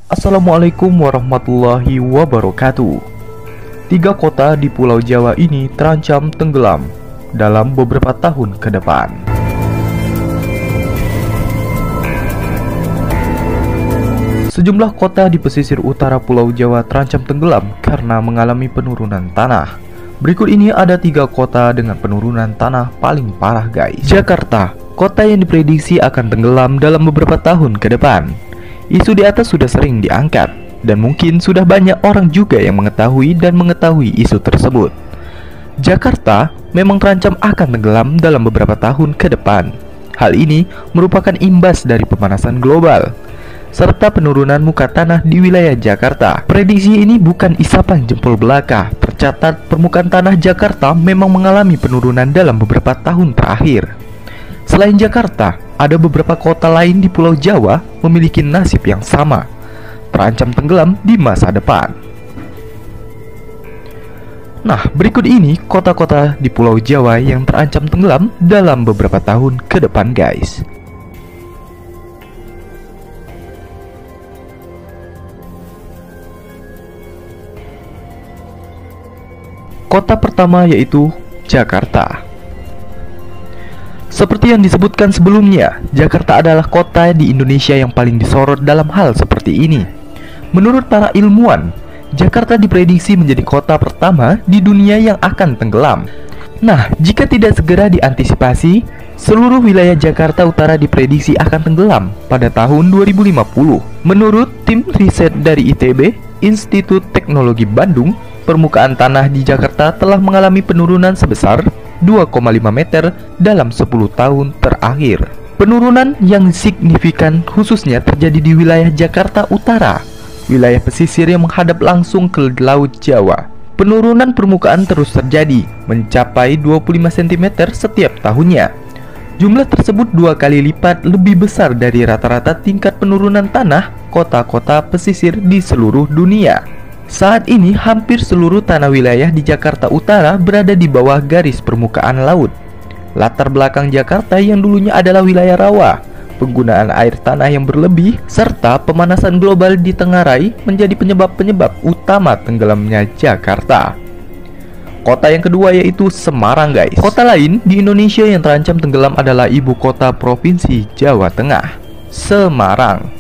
Assalamualaikum warahmatullahi wabarakatuh. Tiga kota di Pulau Jawa ini terancam tenggelam dalam beberapa tahun ke depan. Sejumlah kota di pesisir utara Pulau Jawa terancam tenggelam karena mengalami penurunan tanah. Berikut ini ada tiga kota dengan penurunan tanah paling parah guys. Jakarta, kota yang diprediksi akan tenggelam dalam beberapa tahun ke depan. Isu di atas sudah sering diangkat, dan mungkin sudah banyak orang juga yang mengetahui isu tersebut. Jakarta memang terancam akan tenggelam dalam beberapa tahun ke depan. Hal ini merupakan imbas dari pemanasan global, serta penurunan muka tanah di wilayah Jakarta. Prediksi ini bukan isapan jempol belaka. Tercatat permukaan tanah Jakarta memang mengalami penurunan dalam beberapa tahun terakhir. Selain Jakarta, ada beberapa kota lain di Pulau Jawa memiliki nasib yang sama, terancam tenggelam di masa depan. Nah, berikut ini kota-kota di Pulau Jawa yang terancam tenggelam dalam beberapa tahun ke depan guys. Kota pertama yaitu Jakarta. Seperti yang disebutkan sebelumnya, Jakarta adalah kota di Indonesia yang paling disorot dalam hal seperti ini. Menurut para ilmuwan, Jakarta diprediksi menjadi kota pertama di dunia yang akan tenggelam. Nah, jika tidak segera diantisipasi, seluruh wilayah Jakarta Utara diprediksi akan tenggelam pada tahun 2050. Menurut tim riset dari ITB, Institut Teknologi Bandung, permukaan tanah di Jakarta telah mengalami penurunan sebesar 2,5 meter dalam 10 tahun terakhir. Penurunan yang signifikan khususnya terjadi di wilayah Jakarta Utara, wilayah pesisir yang menghadap langsung ke Laut Jawa. Penurunan permukaan terus terjadi, mencapai 25 cm setiap tahunnya. Jumlah tersebut 2 kali lipat lebih besar dari rata-rata tingkat penurunan tanah kota-kota pesisir di seluruh dunia. Saat ini hampir seluruh tanah wilayah di Jakarta Utara berada di bawah garis permukaan laut. Latar belakang Jakarta yang dulunya adalah wilayah rawa, penggunaan air tanah yang berlebih, serta pemanasan global ditengarai menjadi penyebab-penyebab utama tenggelamnya Jakarta. Kota yang kedua yaitu Semarang guys. Kota lain di Indonesia yang terancam tenggelam adalah ibu kota provinsi Jawa Tengah, Semarang.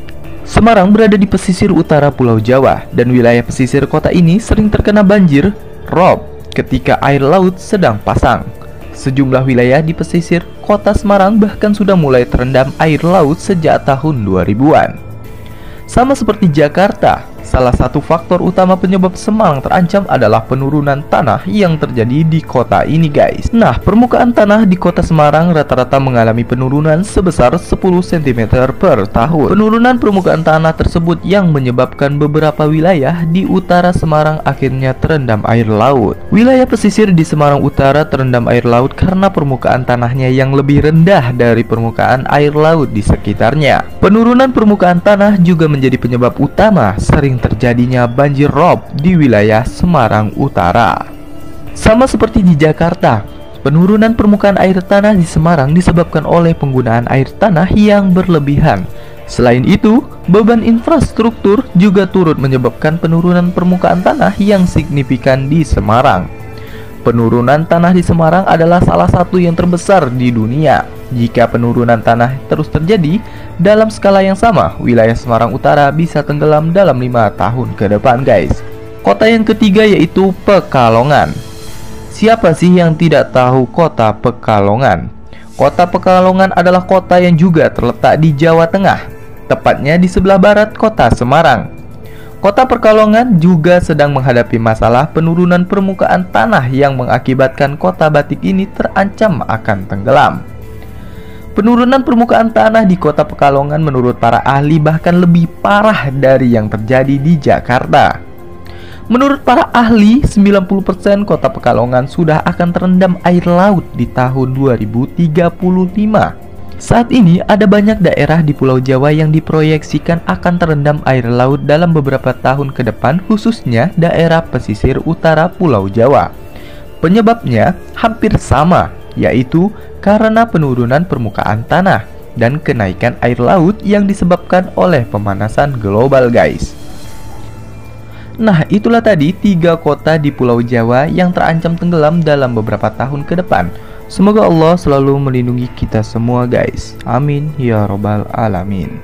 Semarang berada di pesisir utara Pulau Jawa, dan wilayah pesisir kota ini sering terkena banjir rob ketika air laut sedang pasang. Sejumlah wilayah di pesisir kota Semarang bahkan sudah mulai terendam air laut sejak tahun 2000-an. Sama seperti Jakarta, salah satu faktor utama penyebab Semarang terancam adalah penurunan tanah yang terjadi di kota ini guys. Nah, permukaan tanah di kota Semarang rata-rata mengalami penurunan sebesar 10 cm per tahun. Penurunan permukaan tanah tersebut yang menyebabkan beberapa wilayah di utara Semarang akhirnya terendam air laut. Wilayah pesisir di Semarang Utara terendam air laut karena permukaan tanahnya yang lebih rendah dari permukaan air laut di sekitarnya. Penurunan permukaan tanah juga menjadi penyebab utama sering terjadinya banjir rob di wilayah Semarang Utara. Sama seperti di Jakarta, penurunan permukaan air tanah di Semarang disebabkan oleh penggunaan air tanah yang berlebihan. Selain itu, beban infrastruktur juga turut menyebabkan penurunan permukaan tanah yang signifikan di Semarang. Penurunan tanah di Semarang adalah salah satu yang terbesar di dunia. Jika penurunan tanah terus terjadi dalam skala yang sama, wilayah Semarang Utara bisa tenggelam dalam 5 tahun ke depan guys. Kota yang ketiga yaitu Pekalongan. Siapa sih yang tidak tahu kota Pekalongan? Kota Pekalongan adalah kota yang juga terletak di Jawa Tengah, tepatnya di sebelah barat kota Semarang. Kota Pekalongan juga sedang menghadapi masalah penurunan permukaan tanah yang mengakibatkan kota batik ini terancam akan tenggelam. Penurunan permukaan tanah di kota Pekalongan menurut para ahli bahkan lebih parah dari yang terjadi di Jakarta. Menurut para ahli, 90% kota Pekalongan sudah akan terendam air laut di tahun 2035. Saat ini ada banyak daerah di Pulau Jawa yang diproyeksikan akan terendam air laut dalam beberapa tahun ke depan, khususnya daerah pesisir utara Pulau Jawa. Penyebabnya hampir sama, yaitu karena penurunan permukaan tanah dan kenaikan air laut yang disebabkan oleh pemanasan global guys. Nah, itulah tadi 3 kota di Pulau Jawa yang terancam tenggelam dalam beberapa tahun ke depan. Semoga Allah selalu melindungi kita semua guys. Amin ya robbal alamin.